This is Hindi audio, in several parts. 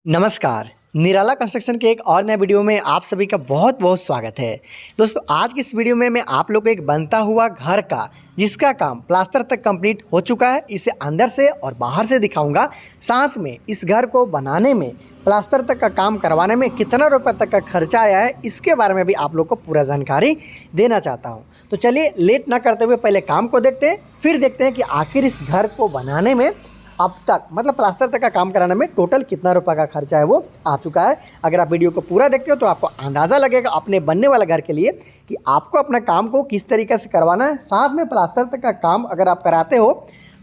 नमस्कार। निराला कंस्ट्रक्शन के एक और नए वीडियो में आप सभी का बहुत बहुत स्वागत है। दोस्तों, आज की इस वीडियो में मैं आप लोग को एक बनता हुआ घर का जिसका काम प्लास्टर तक कंप्लीट हो चुका है, इसे अंदर से और बाहर से दिखाऊंगा। साथ में इस घर को बनाने में प्लास्टर तक का काम करवाने में कितना रुपए तक का खर्चा आया है, इसके बारे में भी आप लोग को पूरा जानकारी देना चाहता हूँ। तो चलिए लेट ना करते हुए पहले काम को देखते हैं, फिर देखते हैं कि आखिर इस घर को बनाने में अब तक मतलब प्लास्टर तक का काम कराने में टोटल कितना रुपए का खर्चा है वो आ चुका है। अगर आप वीडियो को पूरा देखते हो तो आपको अंदाज़ा लगेगा अपने बनने वाले घर के लिए कि आपको अपना काम को किस तरीके से करवाना है। साथ में प्लास्टर तक का काम अगर आप कराते हो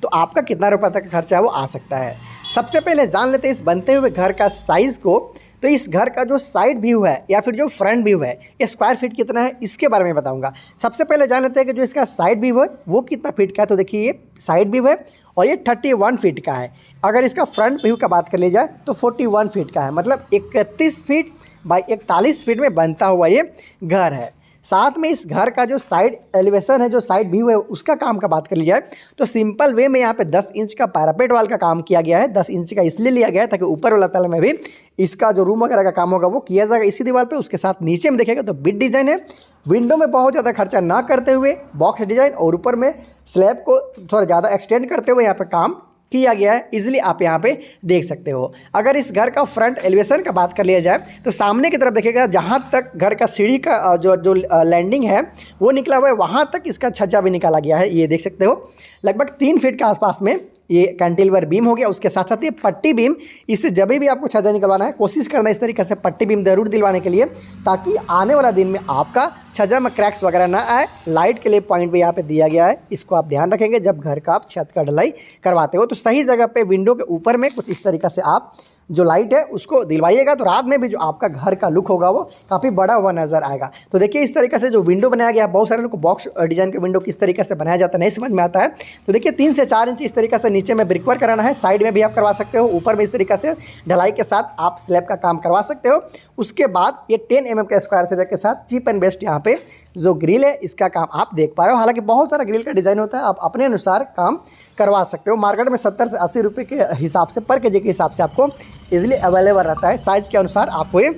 तो आपका कितना रुपए तक का खर्चा है वो आ सकता है। सबसे पहले जान लेते हैं इस बनते हुए घर का साइज़ को। तो इस घर का जो साइड व्यू है या फिर जो फ्रंट व्यू है ये स्क्वायर फीट कितना है इसके बारे में बताऊंगा। सबसे पहले जान लेते हैं कि जो इसका साइड व्यू है वो कितना फीट का है। तो देखिए ये साइड व्यू है और ये 31 फीट का है। अगर इसका फ्रंट व्यू का बात कर ली जाए तो 41 फीट का है, मतलब 31 फीट बाई 41 फीट में बनता हुआ ये घर है। साथ में इस घर का जो साइड एलिवेशन है, जो साइड व्यू है, उसका काम का बात कर ली जाए तो सिंपल वे में यहाँ पे 10 इंच का पैरापेट वाल का काम किया गया है। 10 इंच का इसलिए लिया गया है ताकि ऊपर वाला तल में भी इसका जो रूम वगैरह का काम होगा वो किया जाएगा इसी दीवार पे। उसके साथ नीचे में देखेगा तो बिट डिज़ाइन है। विंडो में बहुत ज़्यादा खर्चा ना करते हुए बॉक्स डिज़ाइन और ऊपर में स्लैब को थोड़ा ज़्यादा एक्सटेंड करते हुए यहाँ पे काम किया गया है, इजीली आप यहाँ पे देख सकते हो। अगर इस घर का फ्रंट एलिवेशन का बात कर लिया जाए तो सामने की तरफ देखिएगा जहाँ तक घर का सीढ़ी का जो लैंडिंग है वो निकला हुआ है, वहाँ तक इसका छज्जा भी निकाला गया है। ये देख सकते हो लगभग 3 फीट के आसपास में ये कैंटिलीवर बीम हो गया। उसके साथ साथ ये पट्टी बीम, इससे जब भी आपको छज्जा निकलवाना है कोशिश करना इस तरीके से पट्टी बीम जरूर दिलवाने के लिए, ताकि आने वाला दिन में आपका छज्जा में क्रैक्स वगैरह ना आए। लाइट के लिए पॉइंट भी यहाँ पे दिया गया है, इसको आप ध्यान रखेंगे जब घर का आप छत का ढलाई करवाते हो तो सही जगह पे विंडो के ऊपर में कुछ इस तरीके से आप जो लाइट है उसको दिलवाइएगा तो रात में भी जो आपका घर का लुक होगा वो काफ़ी बड़ा हुआ नज़र आएगा। तो देखिए इस तरीके से जो विंडो बनाया गया है, बहुत सारे लोग को बॉक्स डिजाइन के विंडो किस तरीके से बनाया जाता है नहीं समझ में आता है। तो देखिए 3 से 4 इंच इस तरीके से नीचे में ब्रिकवर्क कराना है, साइड में भी आप करवा सकते हो, ऊपर में इस तरीके से ढलाई के साथ आप स्लैब का काम करवा सकते हो। उसके बाद ये 10 mm के स्क्वायर सेट के साथ चीप एंड बेस्ट यहाँ पे जो ग्रिल है इसका काम आप देख पा रहे हो। हालांकि बहुत सारा ग्रिल का डिज़ाइन होता है, आप अपने अनुसार काम करवा सकते हो। मार्केट में 70 से 80 रुपये के हिसाब से पर केजी के हिसाब से आपको इजीली अवेलेबल रहता है, साइज़ के अनुसार आपको ये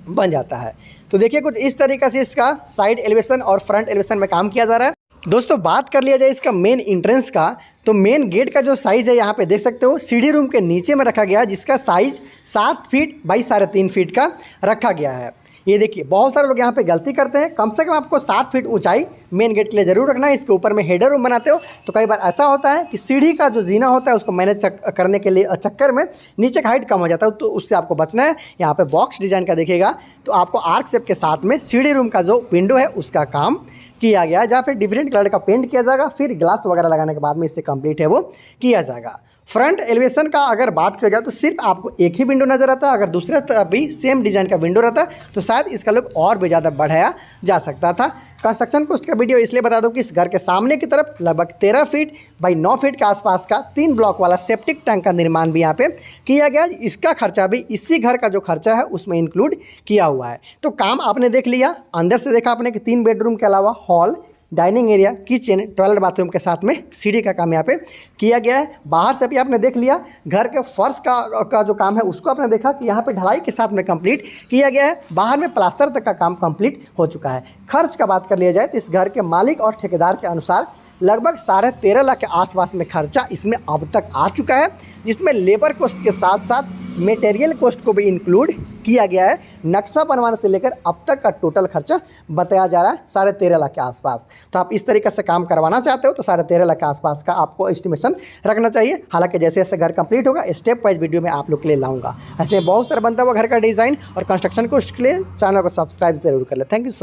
बन जाता है। तो देखिए कुछ इस तरीके से इसका साइड एलिवेशन और फ्रंट एलिवेशन में काम किया जा रहा है। दोस्तों बात कर लिया जाए इसका मेन इंट्रेंस का, तो मेन गेट का जो साइज़ है यहाँ पे देख सकते हो सीढ़ी रूम के नीचे में रखा गया है, जिसका साइज़ 7 फीट बाई 3.5 फीट का रखा गया है। ये देखिए बहुत सारे लोग यहाँ पे गलती करते हैं, कम से कम आपको 7 फीट ऊंचाई मेन गेट के लिए ज़रूर रखना है। इसके ऊपर में हेडर रूम बनाते हो तो कई बार ऐसा होता है कि सीढ़ी का जो जीना होता है उसको मैनेज करने के लिए चक्कर में नीचे का हाइट कम हो जाता है, तो उससे आपको बचना है। यहाँ पे बॉक्स डिज़ाइन का देखिएगा तो आपको आर्क शेप के साथ में सीढ़ी रूम का जो विंडो है उसका काम किया गया है, जहाँ पे डिफरेंट कलर का पेंट किया जाएगा, फिर ग्लास वगैरह लगाने के बाद में इससे कंप्लीट है वो किया जाएगा। फ्रंट एलिवेशन का अगर बात किया जाए तो सिर्फ आपको एक ही विंडो नज़र आता है। अगर दूसरे तरफ भी सेम डिज़ाइन का विंडो रहता तो शायद इसका लुक और भी ज़्यादा बढ़ाया जा सकता था। कंस्ट्रक्शन कॉस्ट का वीडियो इसलिए बता दूं कि इस घर के सामने की तरफ लगभग 13 फीट बाई 9 फीट के आसपास का 3 ब्लॉक वाला सेप्टिक टैंक का निर्माण भी यहाँ पे किया गया। इसका खर्चा भी इसी घर का जो खर्चा है उसमें इंक्लूड किया हुआ है। तो काम आपने देख लिया, अंदर से देखा आपने कि 3 बेडरूम के अलावा hall, dining area, kitchen, toilet, bathroom के साथ में सीढ़ी का काम यहाँ पे किया गया है। बाहर से भी आपने देख लिया, घर के फर्श का जो काम है उसको आपने देखा कि यहाँ पे ढलाई के साथ में कंप्लीट किया गया है। बाहर में प्लास्टर तक का काम कंप्लीट हो चुका है। खर्च का बात कर लिया जाए तो इस घर के मालिक और ठेकेदार के अनुसार लगभग 13.5 लाख के आसपास में खर्चा इसमें अब तक आ चुका है, जिसमें लेबर कॉस्ट के साथ साथ मटेरियल कॉस्ट को भी इंक्लूड किया गया है। नक्शा बनवाने से लेकर अब तक का टोटल खर्चा बताया जा रहा है 13.5 लाख के आसपास। तो आप इस तरीके से काम करवाना चाहते हो तो 13.5 लाख के आसपास का आपको एस्टिमेशन रखना चाहिए। हालांकि जैसे जैसे घर कंप्लीट होगा स्टेप वाइज वीडियो में आप लोग के लिए लाऊंगा। ऐसे बहुत सारा बनता हुआ घर का डिज़ाइन और कंस्ट्रक्शन कॉस्ट के लिए चैनल को सब्सक्राइब जरूर कर ले। Thank you so